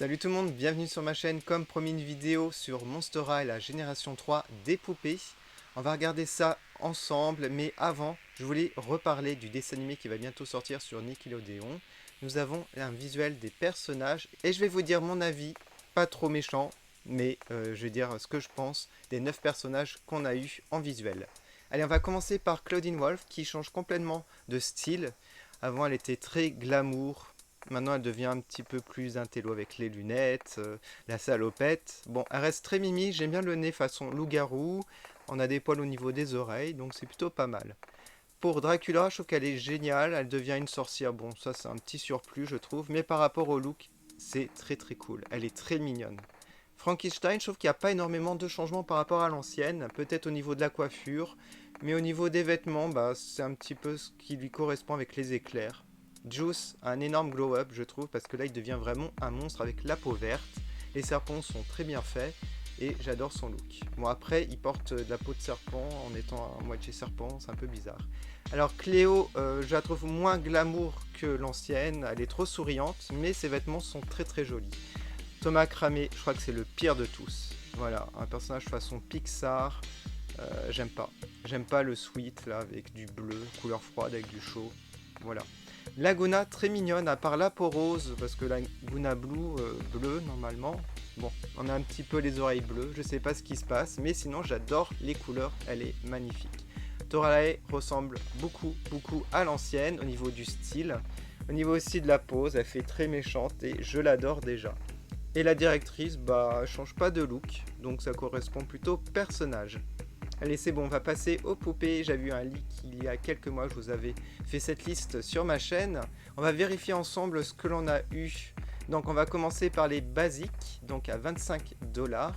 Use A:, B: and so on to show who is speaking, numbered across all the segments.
A: Salut tout le monde, bienvenue sur ma chaîne. Comme promis, une vidéo sur Monster High, la génération 3 des poupées. On va regarder ça ensemble, mais avant, je voulais reparler du dessin animé qui va bientôt sortir sur Nickelodeon. Nous avons un visuel des personnages et je vais vous dire mon avis, pas trop méchant, mais je vais dire ce que je pense des 9 personnages qu'on a eu en visuel. Allez, on va commencer par Claudine Wolf qui change complètement de style. Avant, elle était très glamour. Maintenant, elle devient un petit peu plus intello avec les lunettes, la salopette. Bon, elle reste très mimi. J'aime bien le nez façon loup-garou. On a des poils au niveau des oreilles, donc c'est plutôt pas mal. Pour Dracula, je trouve qu'elle est géniale. Elle devient une sorcière. Bon, ça, c'est un petit surplus, je trouve. Mais par rapport au look, c'est très très cool. Elle est très mignonne. Frankenstein, je trouve qu'il n'y a pas énormément de changements par rapport à l'ancienne. Peut-être au niveau de la coiffure. Mais au niveau des vêtements, bah, c'est un petit peu ce qui lui correspond avec les éclairs. Juice a un énorme glow-up, je trouve, parce que là, il devient vraiment un monstre avec la peau verte. Les serpents sont très bien faits et j'adore son look. Bon, après, il porte de la peau de serpent en étant à moitié serpent, c'est un peu bizarre. Alors, Cléo, je la trouve moins glamour que l'ancienne. Elle est trop souriante, mais ses vêtements sont très très jolis. Thomas Cramé, je crois que c'est le pire de tous. Voilà, un personnage façon Pixar. J'aime pas. J'aime pas le sweat là avec du bleu, couleur froide avec du chaud. Voilà. Laguna très mignonne à part la peau rose parce que Laguna Blue bleu normalement. Bon, on a un petit peu les oreilles bleues, je sais pas ce qui se passe, mais sinon j'adore les couleurs, elle est magnifique. Toralae ressemble beaucoup à l'ancienne au niveau du style, au niveau aussi de la pose, elle fait très méchante et je l'adore déjà. Et la directrice, bah, elle change pas de look, donc ça correspond plutôt au personnage. Allez, c'est bon, on va passer aux poupées. J'avais eu un leak il y a quelques mois, je vous avais fait cette liste sur ma chaîne. On va vérifier ensemble ce que l'on a eu. Donc on va commencer par les basiques, donc à 25$,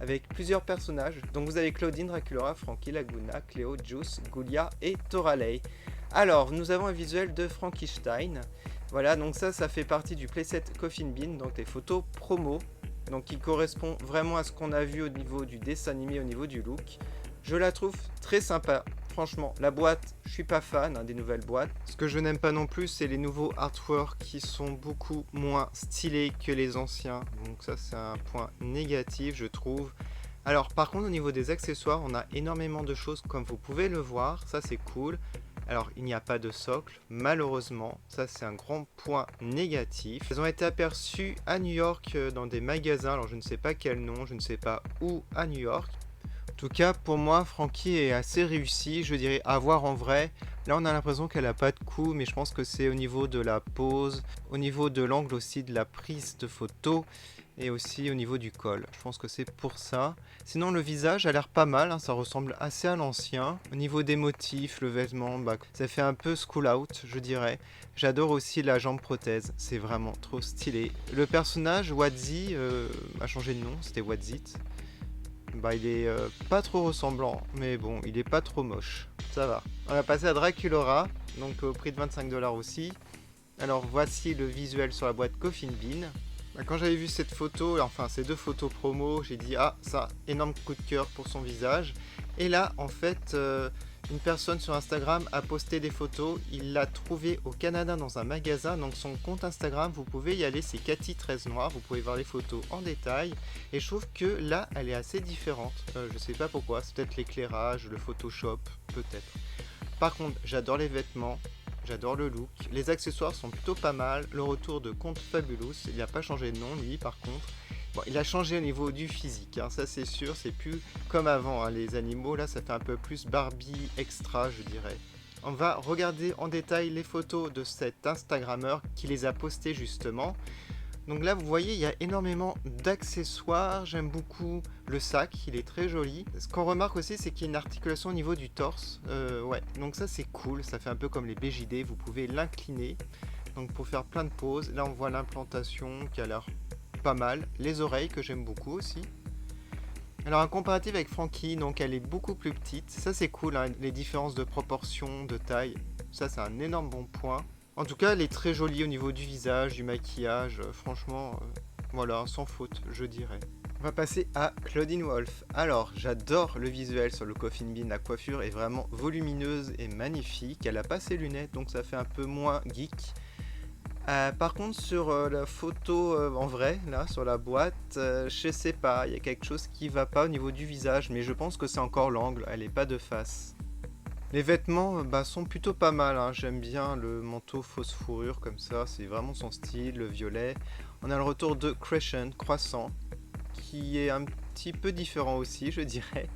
A: avec plusieurs personnages. Donc vous avez Claudine, Dracula, Frankie, Laguna, Cléo, Juice, Goulia et Toralei. Alors, nous avons un visuel de Frankenstein. Voilà, donc ça fait partie du playset Coffin Bean, donc les photos promo. Donc qui correspond vraiment à ce qu'on a vu au niveau du dessin animé, au niveau du look. Je la trouve très sympa. Franchement, la boîte, je suis pas fan des nouvelles boîtes. Ce que je n'aime pas non plus, c'est les nouveaux artworks qui sont beaucoup moins stylés que les anciens. Donc ça, c'est un point négatif, je trouve. Alors, par contre, au niveau des accessoires, on a énormément de choses, comme vous pouvez le voir. Ça, c'est cool. Alors, il n'y a pas de socle, malheureusement. Ça, c'est un grand point négatif. Elles ont été aperçues à New York dans des magasins. Alors, je ne sais pas quel nom, je ne sais pas où à New York. En tout cas, pour moi, Frankie est assez réussi. Je dirais à voir en vrai. Là, on a l'impression qu'elle n'a pas de cou, mais je pense que c'est au niveau de la pose, au niveau de l'angle aussi de la prise de photo et aussi au niveau du col. Je pense que c'est pour ça. Sinon, le visage a l'air pas mal, ça ressemble assez à l'ancien. Au niveau des motifs, le vêtement, bah, ça fait un peu school out, je dirais. J'adore aussi la jambe prothèse, c'est vraiment trop stylé. Le personnage, Wadzi, a changé de nom, c'était Wadzit. Bah, il est pas trop ressemblant, mais bon, il est pas trop moche. Ça va. On va passer à Draculaura, donc au prix de 25$ aussi. Alors voici le visuel sur la boîte Coffin Bean. Bah, quand j'avais vu cette photo, enfin ces deux photos promo, j'ai dit ah ça, énorme coup de cœur pour son visage. Et là en fait, une personne sur Instagram a posté des photos, il l'a trouvé au Canada dans un magasin, donc son compte Instagram, vous pouvez y aller, c'est Cathy13 Noir, vous pouvez voir les photos en détail, et je trouve que là, elle est assez différente, je sais pas pourquoi, c'est peut-être l'éclairage, le Photoshop, peut-être. Par contre, j'adore les vêtements, j'adore le look, les accessoires sont plutôt pas mal, le retour de Comte Fabulous, il n'a pas changé de nom lui par contre. Bon, il a changé au niveau du physique, hein, ça c'est sûr, c'est plus comme avant, hein, les animaux, là ça fait un peu plus Barbie extra je dirais. On va regarder en détail les photos de cet Instagrammeur qui les a postées justement. Donc là vous voyez il y a énormément d'accessoires, j'aime beaucoup le sac, il est très joli. Ce qu'on remarque aussi c'est qu'il y a une articulation au niveau du torse, ouais, donc ça c'est cool, ça fait un peu comme les BJD, vous pouvez l'incliner. Donc pour faire plein de poses, là on voit l'implantation qui a l'air pas mal, les oreilles que j'aime beaucoup aussi. Alors un comparatif avec Frankie, donc elle est beaucoup plus petite, ça c'est cool, hein, les différences de proportion, de taille, ça c'est un énorme bon point. En tout cas elle est très jolie au niveau du visage, du maquillage, franchement, voilà, sans faute je dirais. On va passer à Claudine Wolf. Alors j'adore le visuel sur le Coffin Bean, la coiffure est vraiment volumineuse et magnifique, elle a pas ses lunettes donc ça fait un peu moins geek. Par contre, sur la photo en vrai, là, sur la boîte, je sais pas, il y a quelque chose qui va pas au niveau du visage, mais je pense que c'est encore l'angle, elle est pas de face. Les vêtements bah, sont plutôt pas mal, hein. J'aime bien le manteau fausse fourrure comme ça, c'est vraiment son style, le violet. On a le retour de Crescent, Croissant, qui est un petit peu différent aussi, je dirais.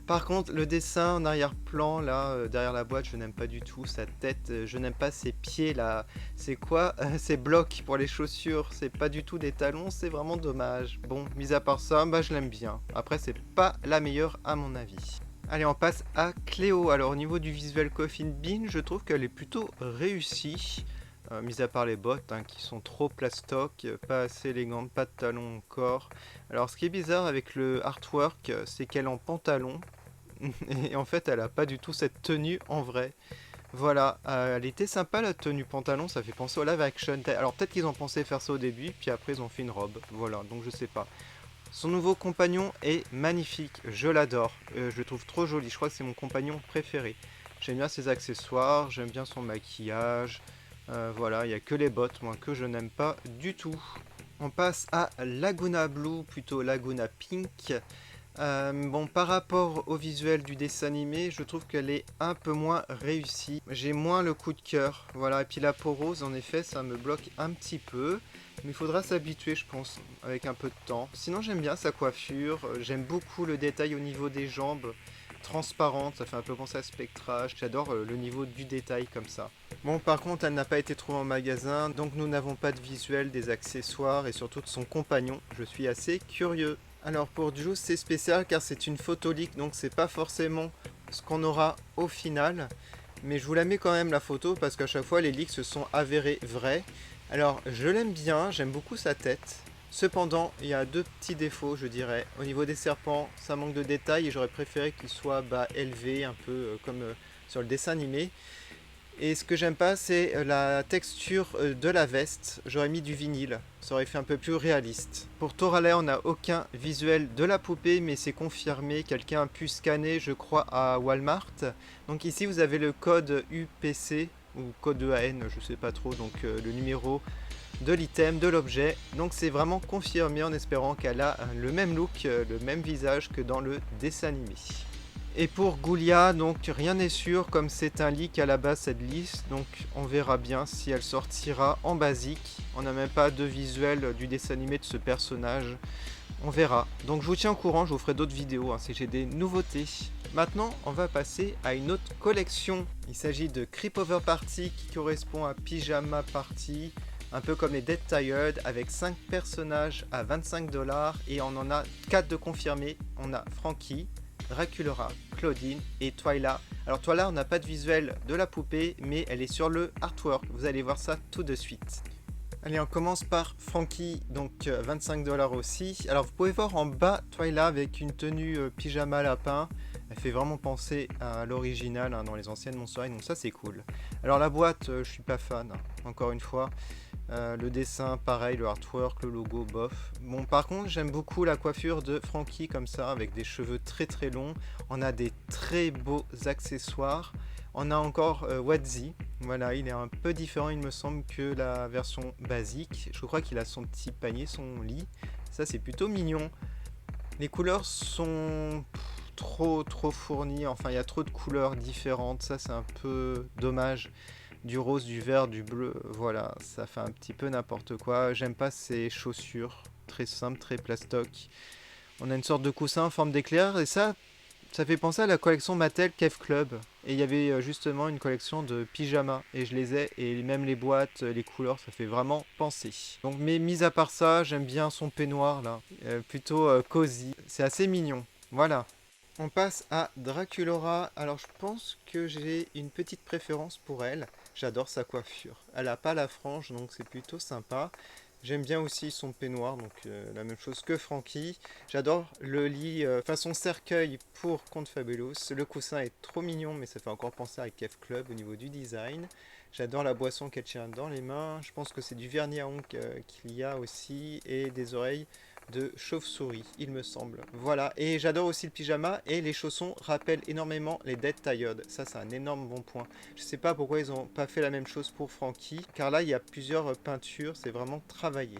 A: Par contre, le dessin en arrière-plan, là, derrière la boîte, je n'aime pas du tout. Sa tête, je n'aime pas ses pieds, là. C'est quoi? Ces blocs pour les chaussures, c'est pas du tout des talons, c'est vraiment dommage. Bon, mis à part ça, bah, je l'aime bien. Après, c'est pas la meilleure à mon avis. Allez, on passe à Cléo. Alors, au niveau du visuel Coffin Bean, je trouve qu'elle est plutôt réussie. Mis à part les bottes hein, qui sont trop plastoc, pas assez élégantes, pas de talons encore. Alors, ce qui est bizarre avec le artwork, c'est qu'elle est en pantalon. Et en fait, elle a pas du tout cette tenue en vrai. Voilà, elle était sympa la tenue pantalon, ça fait penser au live action. Alors peut-être qu'ils ont pensé faire ça au début, puis après ils ont fait une robe. Voilà, donc je sais pas. Son nouveau compagnon est magnifique, je l'adore. Je le trouve trop joli, je crois que c'est mon compagnon préféré. J'aime bien ses accessoires, j'aime bien son maquillage. Voilà, il n'y a que les bottes, moi, que je n'aime pas du tout. On passe à Laguna Blue, plutôt Laguna Pink. Bon, par rapport au visuel du dessin animé, je trouve qu'elle est un peu moins réussie. J'ai moins le coup de cœur. Voilà, et puis la peau rose, en effet, ça me bloque un petit peu. Mais il faudra s'habituer, je pense, avec un peu de temps. Sinon, j'aime bien sa coiffure. J'aime beaucoup le détail au niveau des jambes transparentes. Ça fait un peu penser à Spectra. J'adore le niveau du détail comme ça. Bon, par contre, elle n'a pas été trouvée en magasin. Donc, nous n'avons pas de visuel des accessoires et surtout de son compagnon. Je suis assez curieux. Alors pour Juice c'est spécial car c'est une photo leak donc c'est pas forcément ce qu'on aura au final. Mais je vous la mets quand même la photo parce qu'à chaque fois les leaks se sont avérés vrais. Alors je l'aime bien, j'aime beaucoup sa tête. Cependant il y a deux petits défauts je dirais. Au niveau des serpents ça manque de détails et j'aurais préféré qu'il soit élevé un peu comme sur le dessin animé. Et ce que j'aime pas, c'est la texture de la veste. J'aurais mis du vinyle, ça aurait fait un peu plus réaliste. Pour Toralei, on n'a aucun visuel de la poupée, mais c'est confirmé. Quelqu'un a pu scanner, je crois, à Walmart. Donc ici, vous avez le code UPC ou code EAN, je sais pas trop. Donc le numéro de l'item, de l'objet. Donc c'est vraiment confirmé en espérant qu'elle a le même look, le même visage que dans le dessin animé. Et pour Goulia, donc rien n'est sûr comme c'est un leak à la base cette liste, donc on verra bien si elle sortira en basique. On n'a même pas de visuel du dessin animé de ce personnage, on verra. Donc je vous tiens au courant, je vous ferai d'autres vidéos si j'ai des nouveautés. Maintenant on va passer à une autre collection. Il s'agit de Creepover Party qui correspond à Pyjama Party. Un peu comme les Dead Tired avec 5 personnages à 25$ et on en a 4 de confirmés. On a Frankie, Draculaura, Claudine et Twyla. Alors Twyla, on n'a pas de visuel de la poupée, mais elle est sur le artwork. Vous allez voir ça tout de suite. Allez, on commence par Frankie, donc 25$ aussi. Alors vous pouvez voir en bas Twyla avec une tenue pyjama lapin. Elle fait vraiment penser à l'original dans les anciennes Monster High, donc ça c'est cool. Alors la boîte, je suis pas fan, encore une fois. Le dessin, pareil, le artwork, le logo, bof. Bon, par contre, j'aime beaucoup la coiffure de Frankie comme ça, avec des cheveux très très longs. On a des très beaux accessoires. On a encore Wadzi. Voilà, il est un peu différent, il me semble, que la version basique. Je crois qu'il a son petit panier, son lit. Ça, c'est plutôt mignon. Les couleurs sont trop fournies. Enfin, il y a trop de couleurs différentes. Ça, c'est un peu dommage. Du rose, du vert, du bleu, voilà, ça fait un petit peu n'importe quoi. J'aime pas ces chaussures, très simples, très plastoc. On a une sorte de coussin en forme d'éclair et ça fait penser à la collection Mattel Cave Club. Et il y avait justement une collection de pyjamas et je les ai et même les boîtes, les couleurs, ça fait vraiment penser. Donc, mais mis à part ça, j'aime bien son peignoir là, plutôt cosy. C'est assez mignon. Voilà. On passe à Draculaura. Alors je pense que j'ai une petite préférence pour elle. J'adore sa coiffure. Elle a pas la frange donc c'est plutôt sympa. J'aime bien aussi son peignoir, donc la même chose que Frankie. J'adore le lit façon cercueil pour Conte Fabulous. Le coussin est trop mignon mais ça fait encore penser à Cave Club au niveau du design. J'adore la boisson qu'elle tient dans les mains. Je pense que c'est du vernis à ongles qu'il y a aussi et des oreilles de chauve-souris, il me semble. Voilà, et j'adore aussi le pyjama, et les chaussons rappellent énormément les Dead Tired. Ça, c'est un énorme bon point. Je sais pas pourquoi ils ont pas fait la même chose pour Frankie, car là, il y a plusieurs peintures, c'est vraiment travaillé.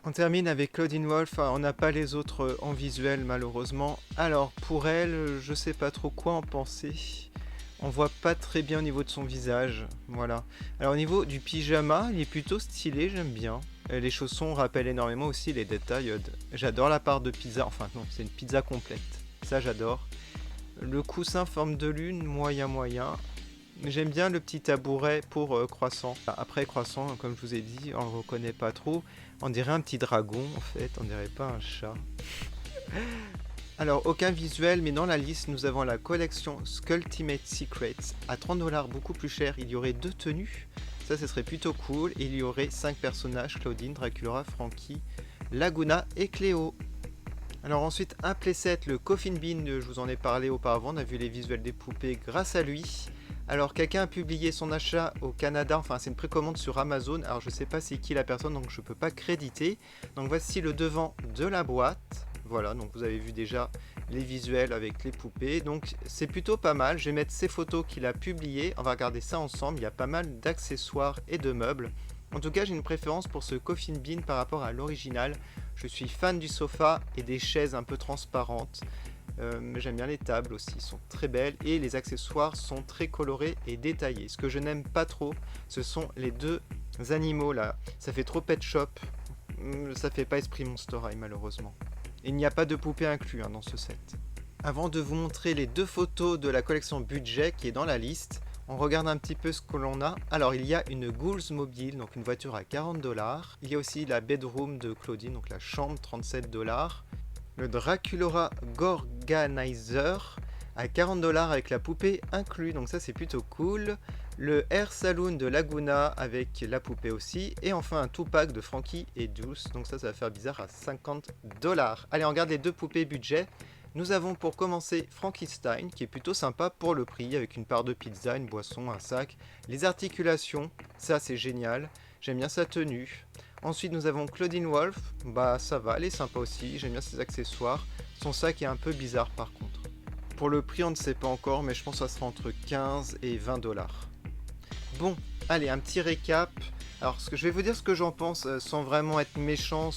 A: On termine avec Claudine Wolf, on n'a pas les autres en visuel malheureusement. Alors pour elle, je sais pas trop quoi en penser. On voit pas très bien au niveau de son visage, voilà. Alors au niveau du pyjama, il est plutôt stylé, j'aime bien. Les chaussons rappellent énormément aussi les détails. J'adore la part de pizza, enfin non, c'est une pizza complète. Ça j'adore. Le coussin forme de lune, moyen moyen. J'aime bien le petit tabouret pour croissant. Après croissant, comme je vous ai dit, on le reconnaît pas trop. On dirait un petit dragon en fait, on dirait pas un chat. Alors aucun visuel, mais dans la liste nous avons la collection Skulltimate Secrets à 30$, beaucoup plus cher. Il y aurait 2 tenues, ça ce serait plutôt cool. Et il y aurait 5 personnages, Claudine, Dracula, Frankie, Laguna et Cléo. Alors ensuite un playset, le Coffin Bean, je vous en ai parlé auparavant, on a vu les visuels des poupées grâce à lui. Alors quelqu'un a publié son achat au Canada, enfin c'est une précommande sur Amazon, alors je sais pas c'est qui la personne donc je peux pas créditer. Donc voici le devant de la boîte, voilà, donc vous avez vu déjà les visuels avec les poupées, donc c'est plutôt pas mal. Je vais mettre ces photos qu'il a publiées, on va regarder ça ensemble, il y a pas mal d'accessoires et de meubles. En tout cas j'ai une préférence pour ce Coffin Bean par rapport à l'original, je suis fan du sofa et des chaises un peu transparentes. J'aime bien les tables aussi, sont très belles et les accessoires sont très colorés et détaillés. Ce que je n'aime pas trop, ce sont les 2 animaux là. Ça fait trop pet shop, ça fait pas esprit Monster High malheureusement. Et il n'y a pas de poupée inclus dans ce set. Avant de vous montrer les 2 photos de la collection budget qui est dans la liste, on regarde un petit peu ce que l'on a. Alors il y a une Ghouls Mobile, donc une voiture à 40$. Il y a aussi la bedroom de Claudine, donc la chambre, 37$. Le Draculaura Gorganizer à 40$ avec la poupée inclus, donc ça c'est plutôt cool. Le Air Saloon de Laguna avec la poupée aussi. Et enfin un Tupac de Frankie et Deuce, donc ça va faire bizarre à 50$. Allez on regarde les 2 poupées budget. Nous avons pour commencer Frankenstein qui est plutôt sympa pour le prix avec une part de pizza, une boisson, un sac. Les articulations, ça c'est génial, j'aime bien sa tenue. Ensuite nous avons Claudine Wolf, bah ça va, elle est sympa aussi, j'aime bien ses accessoires. Son sac est un peu bizarre par contre. Pour le prix on ne sait pas encore, mais je pense que ça sera entre 15 et 20$. Bon, allez un petit récap. Alors je vais vous dire ce que j'en pense sans vraiment être méchant,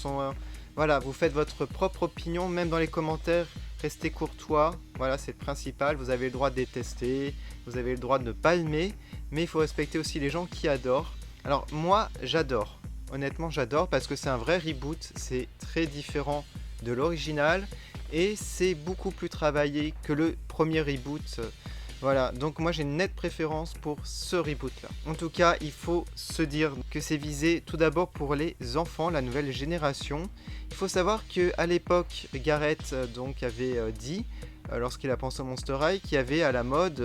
A: voilà, vous faites votre propre opinion, même dans les commentaires, restez courtois, voilà c'est le principal, vous avez le droit de détester, vous avez le droit de ne pas aimer, mais il faut respecter aussi les gens qui adorent. Alors moi j'adore. Honnêtement j'adore parce que c'est un vrai reboot, c'est très différent de l'original et c'est beaucoup plus travaillé que le premier reboot. Voilà, donc moi j'ai une nette préférence pour ce reboot là. En tout cas il faut se dire que c'est visé tout d'abord pour les enfants, la nouvelle génération. Il faut savoir qu'à l'époque Gareth donc avait dit lorsqu'il a pensé au Monster High, qu'il y avait à la mode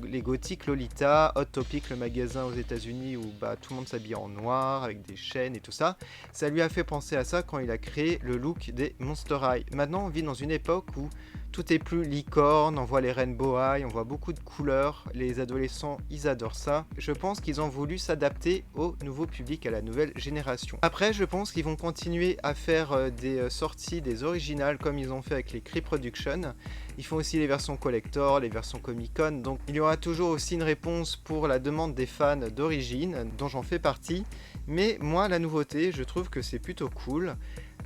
A: les gothiques Lolita, Hot Topic, le magasin aux États-Unis où tout le monde s'habillait en noir avec des chaînes et tout ça. Ça lui a fait penser à ça quand il a créé le look des Monster High. Maintenant, on vit dans une époque où tout est plus licorne, on voit les Rainbow High, on voit beaucoup de couleurs. Les adolescents, ils adorent ça. Je pense qu'ils ont voulu s'adapter au nouveau public, à la nouvelle génération. Après, je pense qu'ils vont continuer à faire des sorties, des originales comme ils ont fait avec les Cree Productions. Ils font aussi les versions collector, les versions Comic-Con, donc il y aura toujours aussi une réponse pour la demande des fans d'origine, dont j'en fais partie. Mais moi, la nouveauté, je trouve que c'est plutôt cool.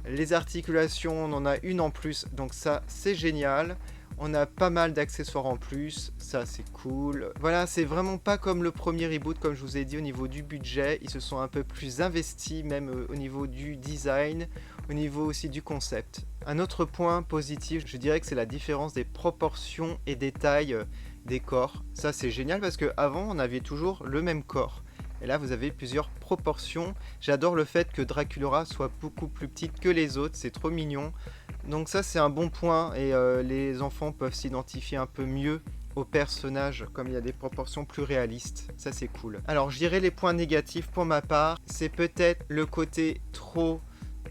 A: Les articulations, on en a une en plus, donc ça, c'est génial. On a pas mal d'accessoires en plus, ça c'est cool. Voilà, c'est vraiment pas comme le premier reboot, comme je vous ai dit, au niveau du budget. Ils se sont un peu plus investis, même au niveau du design, au niveau aussi du concept. Un autre point positif, je dirais que c'est la différence des proportions et des tailles des corps. Ça c'est génial parce qu'avant on avait toujours le même corps. Et là vous avez plusieurs proportions. J'adore le fait que Draculaura soit beaucoup plus petite que les autres, c'est trop mignon. Donc ça c'est un bon point et les enfants peuvent s'identifier un peu mieux aux personnages comme il y a des proportions plus réalistes, ça c'est cool. Alors je dirais les points négatifs pour ma part, c'est peut-être le côté trop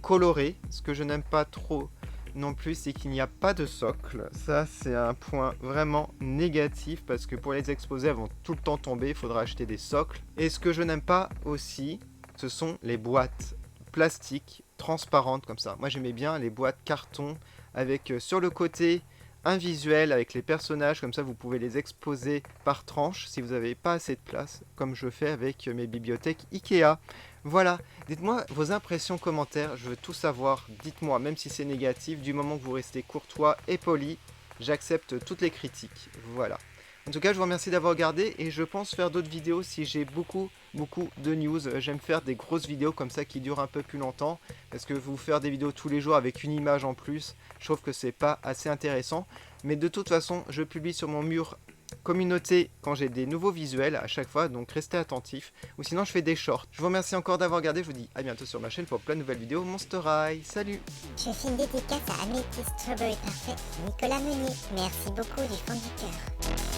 A: coloré, ce que je n'aime pas trop non plus, c'est qu'il n'y a pas de socle. Ça c'est un point vraiment négatif parce que pour les exposer elles vont tout le temps tomber, il faudra acheter des socles. Et ce que je n'aime pas aussi, ce sont les boîtes plastiques transparentes comme ça. Moi j'aimais bien les boîtes carton avec sur le côté un visuel avec les personnages, comme ça vous pouvez les exposer par tranche si vous n'avez pas assez de place, comme je fais avec mes bibliothèques Ikea. Voilà, dites-moi vos impressions, commentaires, je veux tout savoir, dites-moi, même si c'est négatif, du moment que vous restez courtois et poli, j'accepte toutes les critiques, voilà. En tout cas, je vous remercie d'avoir regardé et je pense faire d'autres vidéos si j'ai beaucoup de news. J'aime faire des grosses vidéos comme ça qui durent un peu plus longtemps parce que vous faire des vidéos tous les jours avec une image en plus, je trouve que c'est pas assez intéressant. Mais de toute façon, je publie sur mon mur communauté quand j'ai des nouveaux visuels à chaque fois, donc restez attentifs. Ou sinon, je fais des shorts. Je vous remercie encore d'avoir regardé. Je vous dis à bientôt sur ma chaîne pour plein de nouvelles vidéos Monster High. Salut!
B: Je fais une dédicace à Améthyst Strawberry Parfait, Nicolas Meunier. Merci beaucoup du fond du cœur.